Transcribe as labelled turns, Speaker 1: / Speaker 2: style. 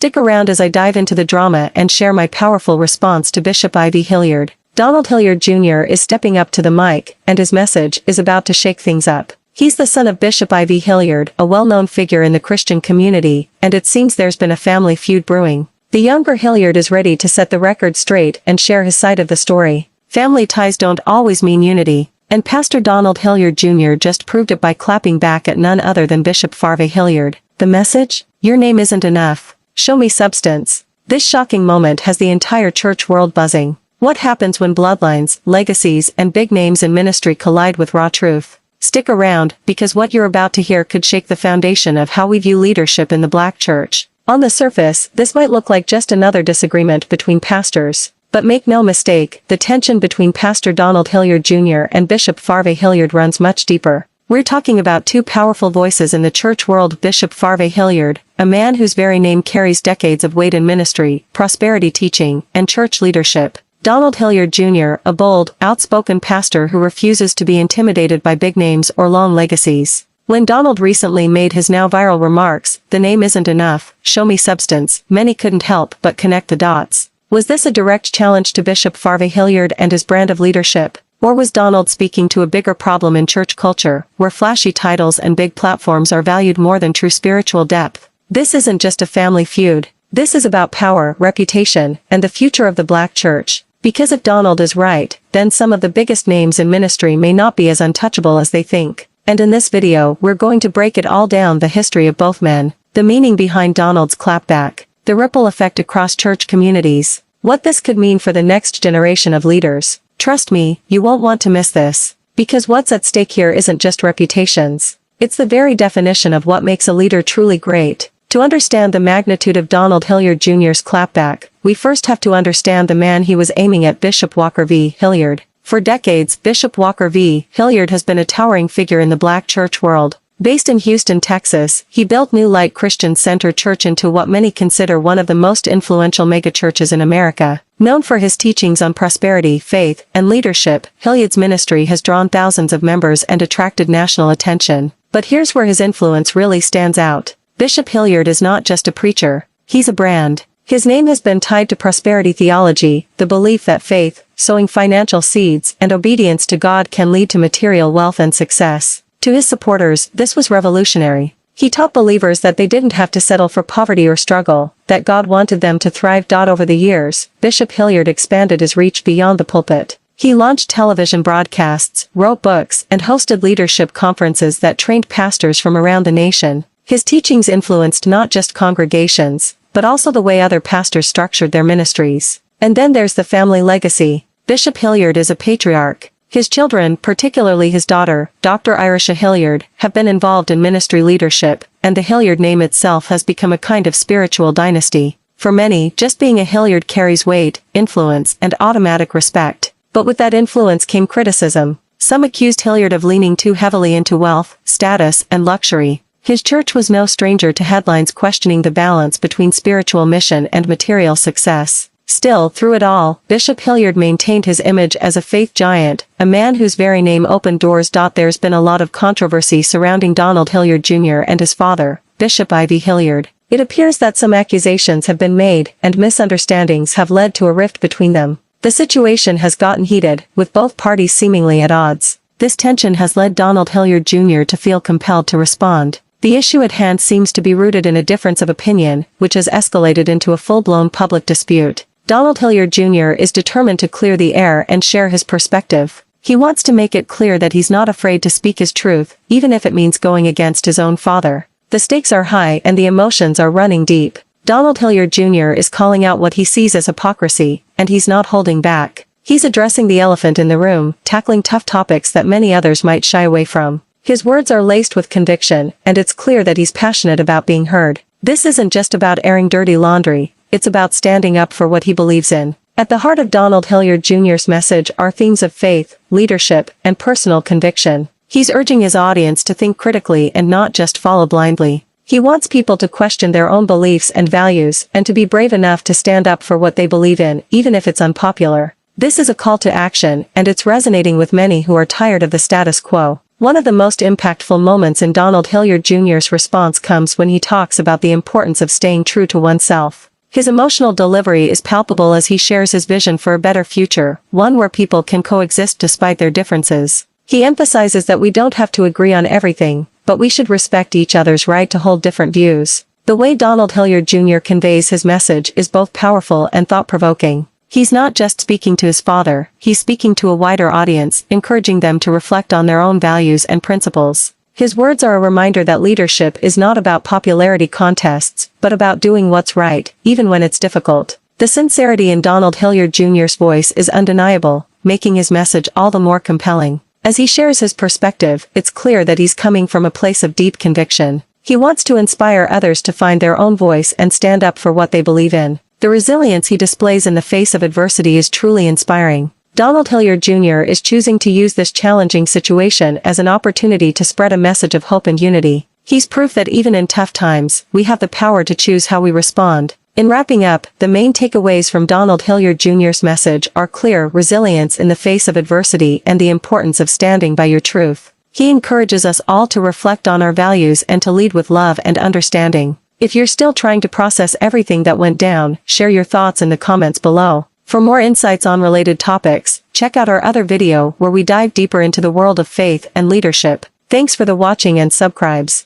Speaker 1: Stick around as I dive into the drama and share my powerful response to Bishop I.V. Hilliard. Donald Hilliard Jr. is stepping up to the mic, and his message is about to shake things up. He's the son of Bishop I.V. Hilliard, a well-known figure in the Christian community, and it seems there's been a family feud brewing. The younger Hilliard is ready to set the record straight and share his side of the story. Family ties don't always mean unity, and Pastor Donald Hilliard Jr. just proved it by clapping back at none other than Bishop Farve Hilliard. The message? Your name isn't enough. Show me substance. This shocking moment has the entire church world buzzing. What happens when bloodlines, legacies, and big names in ministry collide with raw truth? Stick around, because what you're about to hear could shake the foundation of how we view leadership in the Black church. On the surface, this might look like just another disagreement between pastors. But make no mistake, the tension between Pastor Donald Hilliard Jr. and Bishop Farve Hilliard runs much deeper. We're talking about two powerful voices in the church world: Bishop Farve Hilliard, a man whose very name carries decades of weight in ministry, prosperity teaching, and church leadership. Donald Hilliard Jr., a bold, outspoken pastor who refuses to be intimidated by big names or long legacies. When Donald recently made his now viral remarks, "The name isn't enough, show me substance," many couldn't help but connect the dots. Was this a direct challenge to Bishop Farve Hilliard and his brand of leadership? Or was Donald speaking to a bigger problem in church culture, where flashy titles and big platforms are valued more than true spiritual depth? This isn't just a family feud. This is about power, reputation, and the future of the Black church. Because if Donald is right, then some of the biggest names in ministry may not be as untouchable as they think. And in this video, we're going to break it all down: the history of both men, the meaning behind Donald's clapback, the ripple effect across church communities, what this could mean for the next generation of leaders. Trust me, you won't want to miss this. Because what's at stake here isn't just reputations. It's the very definition of what makes a leader truly great. To understand the magnitude of Donald Hilliard Jr.'s clapback, we first have to understand the man he was aiming at: Bishop Walker V. Hilliard. For decades, Bishop Walker V. Hilliard has been a towering figure in the Black church world. Based in Houston, Texas, he built New Light Christian Center Church into what many consider one of the most influential megachurches in America. Known for his teachings on prosperity, faith, and leadership, Hilliard's ministry has drawn thousands of members and attracted national attention. But here's where his influence really stands out. Bishop Hilliard is not just a preacher. He's a brand. His name has been tied to prosperity theology, the belief that faith, sowing financial seeds, and obedience to God can lead to material wealth and success. To his supporters, this was revolutionary. He taught believers that they didn't have to settle for poverty or struggle, that God wanted them to thrive. Over the years, Bishop Hilliard expanded his reach beyond the pulpit. He launched television broadcasts, wrote books, and hosted leadership conferences that trained pastors from around the nation. His teachings influenced not just congregations, but also the way other pastors structured their ministries. And then there's the family legacy. Bishop Hilliard is a patriarch. His children, particularly his daughter, Dr. Irisha Hilliard, have been involved in ministry leadership, and the Hilliard name itself has become a kind of spiritual dynasty. For many, just being a Hilliard carries weight, influence, and automatic respect. But with that influence came criticism. Some accused Hilliard of leaning too heavily into wealth, status, and luxury. His church was no stranger to headlines questioning the balance between spiritual mission and material success. Still, through it all, Bishop Hilliard maintained his image as a faith giant, a man whose very name opened doors. There's been a lot of controversy surrounding Donald Hilliard Jr. and his father, Bishop I.V. Hilliard. It appears that some accusations have been made, and misunderstandings have led to a rift between them. The situation has gotten heated, with both parties seemingly at odds. This tension has led Donald Hilliard Jr. to feel compelled to respond. The issue at hand seems to be rooted in a difference of opinion, which has escalated into a full-blown public dispute. Donald Hilliard Jr. is determined to clear the air and share his perspective. He wants to make it clear that he's not afraid to speak his truth, even if it means going against his own father. The stakes are high and the emotions are running deep. Donald Hilliard Jr. is calling out what he sees as hypocrisy, and he's not holding back. He's addressing the elephant in the room, tackling tough topics that many others might shy away from. His words are laced with conviction, and it's clear that he's passionate about being heard. This isn't just about airing dirty laundry. It's about standing up for what he believes in. At the heart of Donald Hilliard Jr.'s message are themes of faith, leadership, and personal conviction. He's urging his audience to think critically and not just follow blindly. He wants people to question their own beliefs and values, and to be brave enough to stand up for what they believe in, even if it's unpopular. This is a call to action, and it's resonating with many who are tired of the status quo. One of the most impactful moments in Donald Hilliard Jr.'s response comes when he talks about the importance of staying true to oneself. His emotional delivery is palpable as he shares his vision for a better future, one where people can coexist despite their differences. He emphasizes that we don't have to agree on everything, but we should respect each other's right to hold different views. The way Donald Hilliard Jr. conveys his message is both powerful and thought-provoking. He's not just speaking to his father, he's speaking to a wider audience, encouraging them to reflect on their own values and principles. His words are a reminder that leadership is not about popularity contests, but about doing what's right, even when it's difficult. The sincerity in Donald Hilliard Jr.'s voice is undeniable, making his message all the more compelling. As he shares his perspective, it's clear that he's coming from a place of deep conviction. He wants to inspire others to find their own voice and stand up for what they believe in. The resilience he displays in the face of adversity is truly inspiring. Donald Hilliard Jr. is choosing to use this challenging situation as an opportunity to spread a message of hope and unity. He's proof that even in tough times, we have the power to choose how we respond. In wrapping up, the main takeaways from Donald Hilliard Jr.'s message are clear: resilience in the face of adversity and the importance of standing by your truth. He encourages us all to reflect on our values and to lead with love and understanding. If you're still trying to process everything that went down, share your thoughts in the comments below. For more insights on related topics, check out our other video where we dive deeper into the world of faith and leadership. Thanks for the watching and subscribes.